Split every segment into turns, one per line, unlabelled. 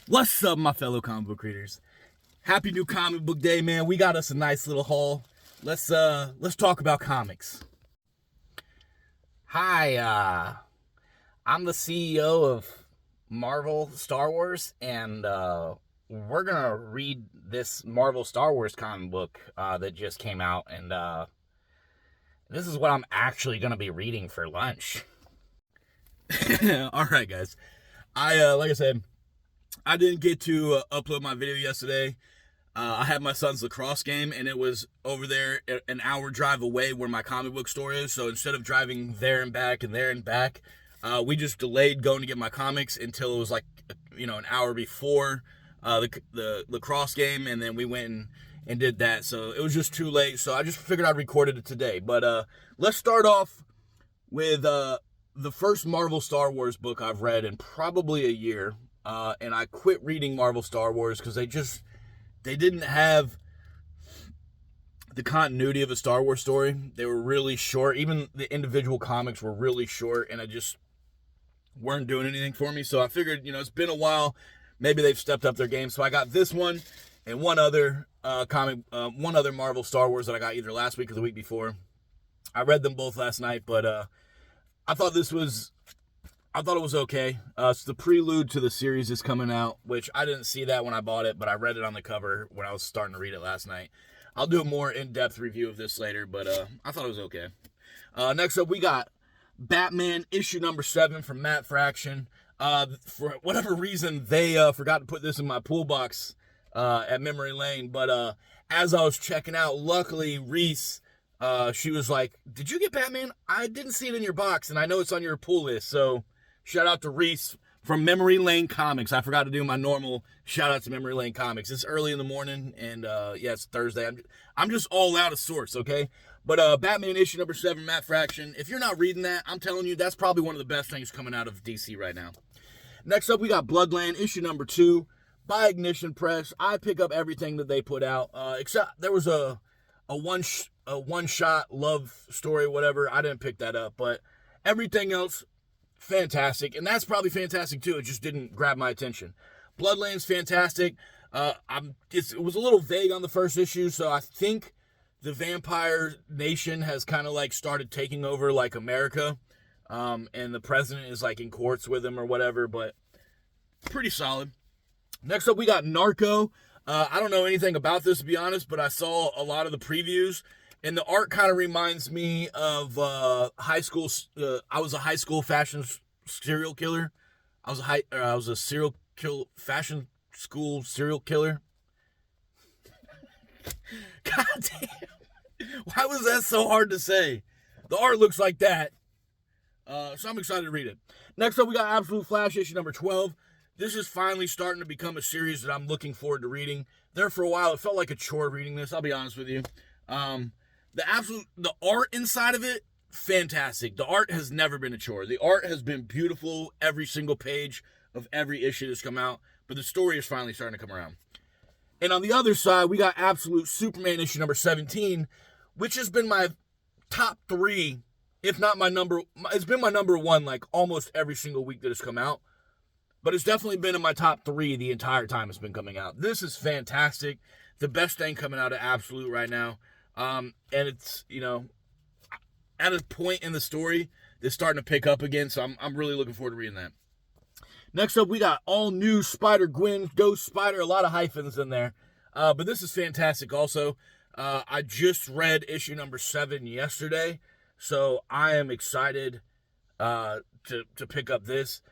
What's up, my fellow comic book readers? Happy new comic book day, man. We got us a nice little haul. Let's talk about comics. Hi, I'm the CEO of Marvel Star Wars, and we're gonna read this Marvel Star Wars comic book that just came out, and this is what I'm actually gonna be reading for lunch. All right, guys. Like I said, I didn't get to upload my video yesterday. I had my son's lacrosse game, and it was over there an hour drive away where my comic book store is. So instead of driving there and back and there and back, we just delayed going to get my comics until it was like, an hour before the lacrosse game, and then we went and did that. So it was just too late. So I just figured I'd record it today. But let's start off with the first Marvel Star Wars book I've read in probably a year. And I quit reading Marvel Star Wars because they didn't have the continuity of a Star Wars story. They were really short. Even the individual comics were really short, and I just weren't doing anything for me. So I figured, it's been a while. Maybe they've stepped up their game. So I got this one and one other one other Marvel Star Wars that I got either last week or the week before. I read them both last night, but I thought it was okay. It's the prelude to the series is coming out, which I didn't see that when I bought it, but I read it on the cover when I was starting to read it last night. I'll do a more in-depth review of this later, but I thought it was okay. Next up, we got Batman issue number 7 from Matt Fraction. For whatever reason, they forgot to put this in my pool box at Memory Lane, but as I was checking out, luckily Reese, she was like, "Did you get Batman? I didn't see it in your box, and I know it's on your pool list." So shout out to Reese from Memory Lane Comics. I forgot to do my normal shout out to Memory Lane Comics. It's early in the morning, and it's Thursday. I'm just all out of sorts, okay? But Batman issue number 7, Matt Fraction. If you're not reading that, I'm telling you, that's probably one of the best things coming out of DC right now. Next up, we got Bloodland issue number 2 by Ignition Press. I pick up everything that they put out, except there was a one-shot love story, whatever. I didn't pick that up, but everything else, fantastic. And that's probably fantastic too. It just didn't grab my attention. Bloodland's fantastic. It was a little vague on the first issue, so I think the vampire nation has kind of like started taking over like America, and the president is like in courts with them or whatever, but pretty solid. Next up, we got Narco. I don't know anything about this, to be honest, but I saw a lot of the previews, and the art kind of reminds me of high school. I was a high school fashion serial killer. I was a fashion school serial killer. God damn! Why was that so hard to say? The art looks like that, so I'm excited to read it. Next up, we got Absolute Flash issue number 12. This is finally starting to become a series that I'm looking forward to reading. There for a while, it felt like a chore reading this. I'll be honest with you. The art inside of it, fantastic. The art has never been a chore. The art has been beautiful every single page of every issue that's come out, but the story is finally starting to come around. And on the other side, we got Absolute Superman issue number 17, which has been my top 3, if not it's been my number 1 like almost every single week that it's come out. But it's definitely been in my top 3 the entire time it's been coming out. This is fantastic. The best thing coming out of Absolute right now. And it's, at a point in the story that's starting to pick up again. So I'm really looking forward to reading that. Next up, we got all new Spider-Gwen, Ghost Spider. A lot of hyphens in there. But this is fantastic also. I just read issue number 7 yesterday. So I am excited to pick up this.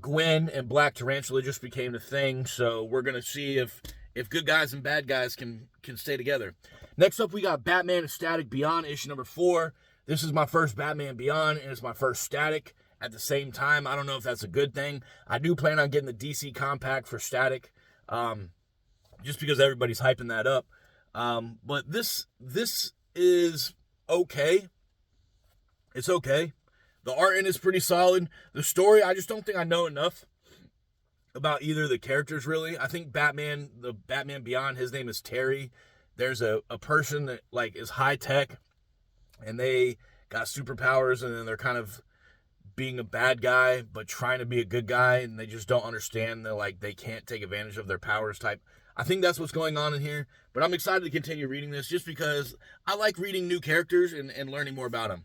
Gwen and Black Tarantula just became the thing, so we're gonna see if good guys and bad guys can stay together. Next up, we got Batman Static Beyond issue number 4. This is my first Batman Beyond, and it's my first Static at the same time. I don't know if that's a good thing. I do plan on getting the DC Compact for Static, just because everybody's hyping that up. But this is okay. It's okay. The art in is pretty solid. The story, I just don't think I know enough about either of the characters, really. I think the Batman Beyond, his name is Terry. There's a person that, like, is high-tech, and they got superpowers, and then they're kind of
being a bad guy but trying to be a good guy, and they just don't understand that like they can't take advantage of their powers type. I think that's what's going on in here, but I'm excited to continue reading this just because I like reading new characters and learning more about them.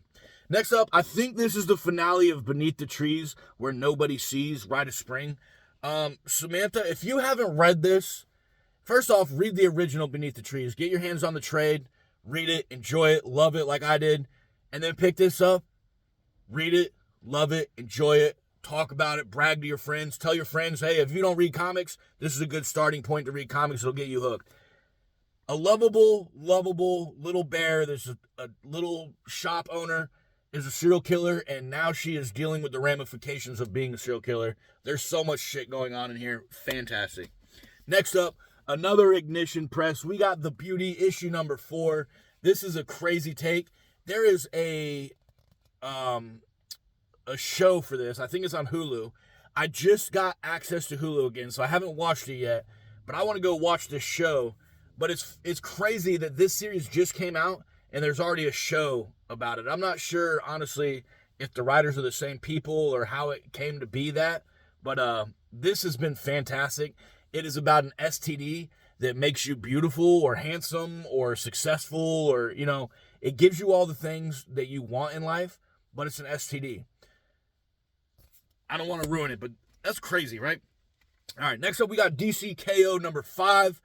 Next up, I think this is the finale of Beneath the Trees Where Nobody Sees, Rite of Spring. Samantha, if you haven't read this, first off, read the original Beneath the Trees. Get your hands on the trade, read it, enjoy it, love it like I did, and then pick this up, read it, love it, enjoy it, talk about it, brag to your friends, tell your friends, hey, if you don't read comics, this is a good starting point to read comics. It'll get you hooked. A lovable little bear. There's a little shop owner is a serial killer, and now she is dealing with the ramifications of being a serial killer. There's so much shit going on in here. Fantastic. Next up, another Ignition Press. We got The Beauty, issue number 4. This is a crazy take. There is a show for this. I think it's on Hulu. I just got access to Hulu again, so I haven't watched it yet, but I want to go watch this show. But it's crazy that this series just came out and there's already a show about it. I'm not sure, honestly, if the writers are the same people or how it came to be that, but this has been fantastic. It is about an STD that makes you beautiful or handsome or successful, or, you know, it gives you all the things that you want in life, but it's an STD. I don't want to ruin it, but that's crazy, right? All right, next up we got DC KO number 5.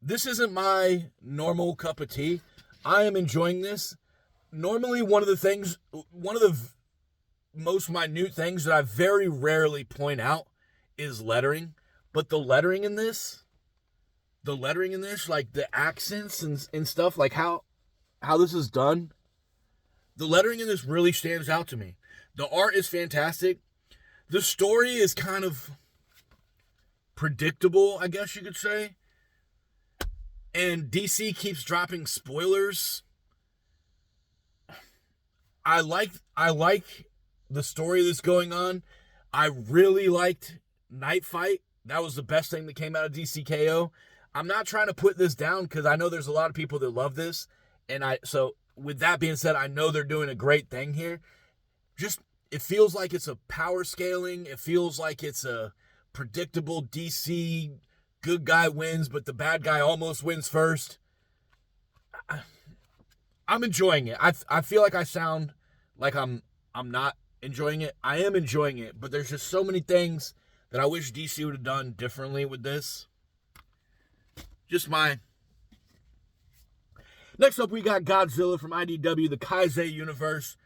This isn't my normal cup of tea. I am enjoying this. Normally, one of the most minute things that I very rarely point out is lettering, but the lettering in this, like the accents and stuff, like how this is done, the lettering in this really stands out to me. The art is fantastic. The story is kind of predictable, I guess you could say. And DC keeps dropping spoilers. I like the story that's going on. I really liked Night Fight. That was the best thing that came out of DCKO. I'm not trying to put this down because I know there's a lot of people that love this. So with that being said, I know they're doing a great thing here. Just, it feels like it's a power scaling. It feels like it's a predictable DC good guy wins, but the bad guy almost wins first. I'm enjoying it. I feel like I sound like I'm not enjoying it. I am enjoying it, but there's just so many things that I wish DC would have done differently with this. Just my... Next up, we got Godzilla from IDW, the Kaizei universe.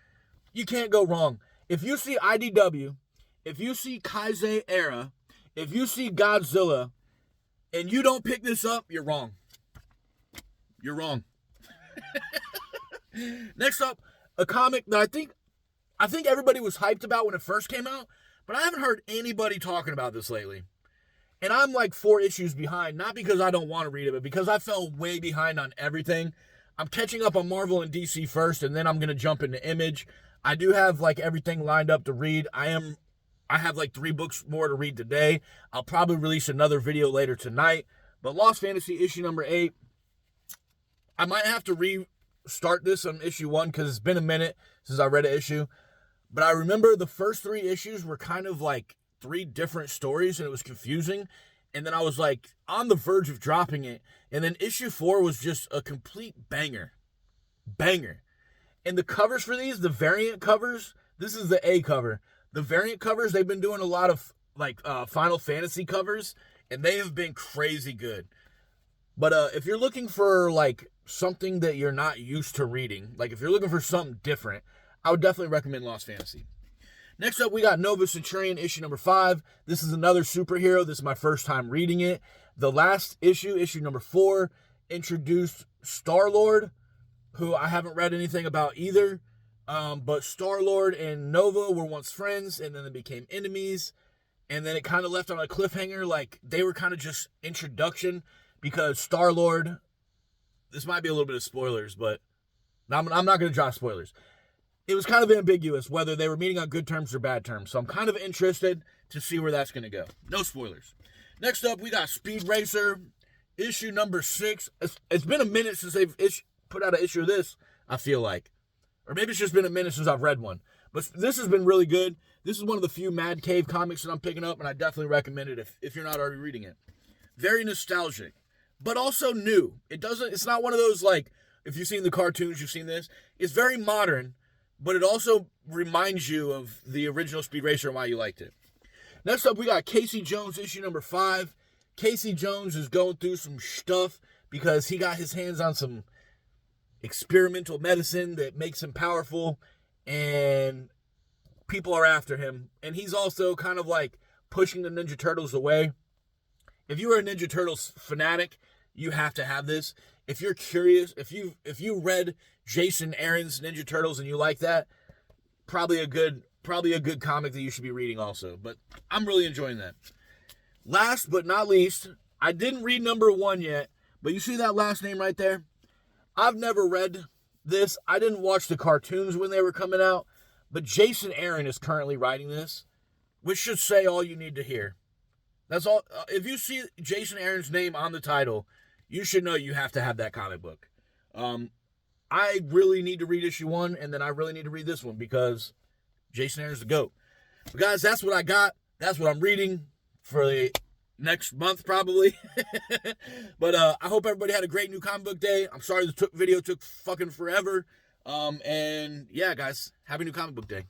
You can't go wrong. If you see IDW, if you see Kaizei era, if you see Godzilla, and you don't pick this up, you're wrong. You're wrong. Next up, a comic that I think everybody was hyped about when it first came out, but I haven't heard anybody talking about this lately. And I'm like 4 issues behind, not because I don't want to read it, but because I fell way behind on everything. I'm catching up on Marvel and DC first, and then I'm going to jump into Image. I do have like everything lined up to read. I have like 3 books more to read today. I'll probably release another video later tonight. But Lost Fantasy issue number 8, I might have to restart this on issue 1 because it's been a minute since I read an issue. But I remember the first 3 issues were kind of like 3 different stories and it was confusing. And then I was like on the verge of dropping it. And then issue 4 was just a complete banger. Banger. And the covers for these, the variant covers, this is the A cover. The variant covers, they've been doing a lot of like Final Fantasy covers, and they have been crazy good. But if you're looking for like something that you're not used to reading, like if you're looking for something different, I would definitely recommend Lost Fantasy. Next up, we got Nova Centurion issue number 5. This is another superhero. This is my first time reading it. The last issue, issue number 4, introduced Star-Lord, who I haven't read anything about either. But Star-Lord and Nova were once friends, and then they became enemies. And then it kind of left on a cliffhanger, like they were kind of just introduction, because Star-Lord, this might be a little bit of spoilers, but I'm not going to drop spoilers. It was kind of ambiguous whether they were meeting on good terms or bad terms. So I'm kind of interested to see where that's going to go. No spoilers. Next up, we got Speed Racer, issue number 6. It's been a minute since they've put out an issue of this, I feel like. Or maybe it's just been a minute since I've read one. But this has been really good. This is one of the few Mad Cave comics that I'm picking up, and I definitely recommend it if you're not already reading it. Very nostalgic, but also new. It's not one of those, like, if you've seen the cartoons, you've seen this. It's very modern, but it also reminds you of the original Speed Racer and why you liked it. Next up, we got Casey Jones, issue number 5. Casey Jones is going through some stuff because he got his hands on some experimental medicine that makes him powerful, and people are after him. And he's also kind of like pushing the Ninja Turtles away. If you are a Ninja Turtles fanatic, you have to have this. If you're curious, if you read Jason Aaron's Ninja Turtles and you like that, probably a good comic that you should be reading also. But I'm really enjoying that. Last but not least, I didn't read number 1 yet, but you see that last name right there? I've never read this. I didn't watch the cartoons when they were coming out, but Jason Aaron is currently writing this, which should say all you need to hear. That's all. If you see Jason Aaron's name on the title, you should know you have to have that comic book. I really need to read issue 1, and then I really need to read this one because Jason Aaron's the GOAT. But guys, that's what I got. That's what I'm reading for the next month probably. But I hope everybody had a great new comic book day. I'm sorry the video took fucking forever. And yeah, guys, happy new comic book day.